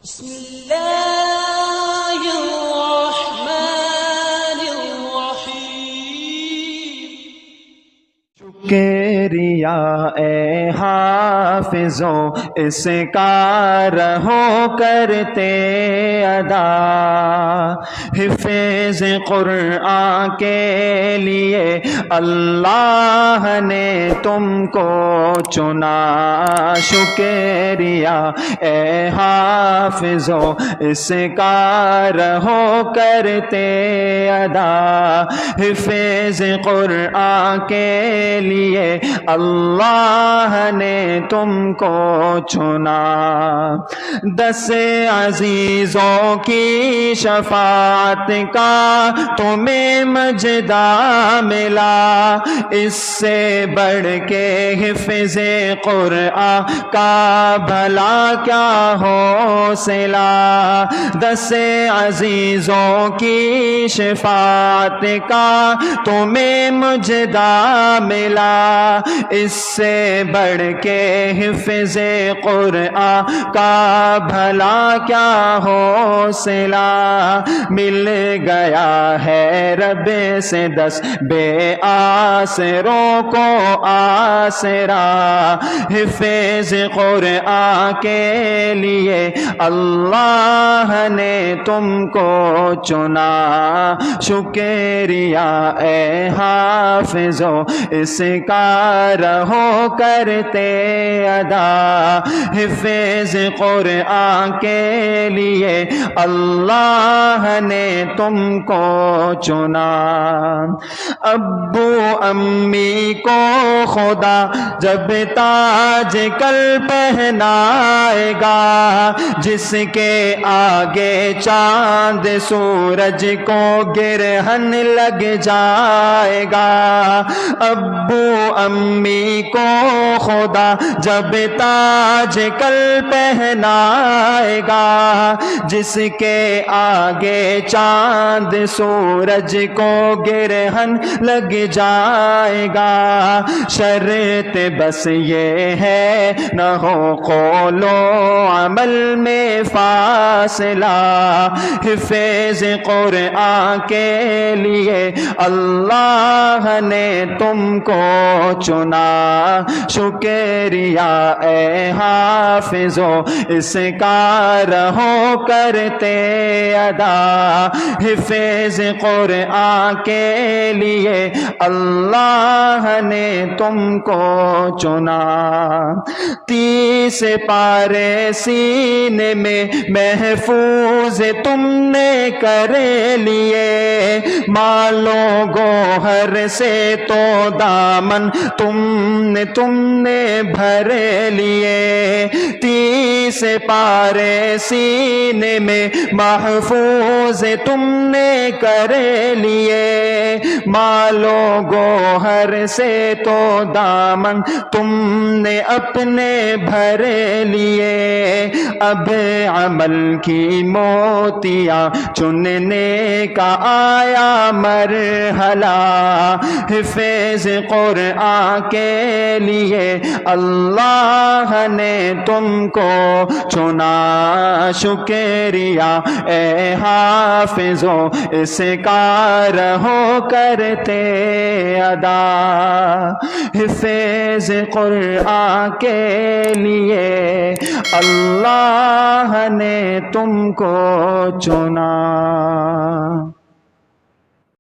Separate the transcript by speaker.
Speaker 1: بسم اللہ الرحمن الرحیم۔
Speaker 2: شکریہ اے حافظوں اس کا رہو کرتے ادا، حفظ قرآن کے لیے اللہ نے تم کو چنا۔ شکریہ اے حافظوں اس کا رہو کرتے ادا، حفظ قرآن کے لیے اللہ نے تم کو چنا۔ 10 عزیزوں کی شفاعت کا تمہیں مجدہ ملا، اس سے بڑھ کے حفظ قرآن کا بھلا کیا حوصلہ۔ 10 عزیزوں کی شفاعت کا تمہیں مجدہ ملا، اس سے بڑھ کے حفظ قرآن کا بھلا کیا حوصلہ۔ مل گیا ہے رب سے 10 بے آسروں کو آسرا، حفظ قرآن کے لیے اللہ نے تم کو چنا۔ شکریہ اے حافظوں اس کا رہو کرتے ادا، حفظ قرآن کے لیے اللہ نے تم کو چنا۔ ابو امی کو خدا جب تاج کل پہنائے گا، جس کے آگے چاند سورج کو گرہن لگ جائے گا۔ ابو امی کو خدا جب تاج کل پہنائے گا، جس کے آگے چاند سورج کو گرہن لگ جائے گا۔ شرط بس یہ ہے نہ ہو قول و عمل میں فاصلہ، حفظ قرآن کے لیے اللہ نے تم کو چنا۔ شکریہ اے حافظوں اس کا رہو کرتے ادا، حفظ قرآن کے لیے اللہ نے تم کو چنا۔ 30 پارے سینے میں محفوظ تم نے کر لیے، مالو گوہر سے تو دامن تم نے بھر لیے۔ 30 پارے سینے میں محفوظ تم نے کر لیے، مالو گوہر سے تو دامن تم نے اپنے بھر لیے۔ اب عمل کی موتیاں چننے کا آیا مرحلہ، حفظ قرآن کے لیے اللہ نے تم کو چنا۔ شکریہ اے حافظوں اس کا رہو کرتے ادا، حفظ قرآن کے لیے اللہ نے تم کو چنا۔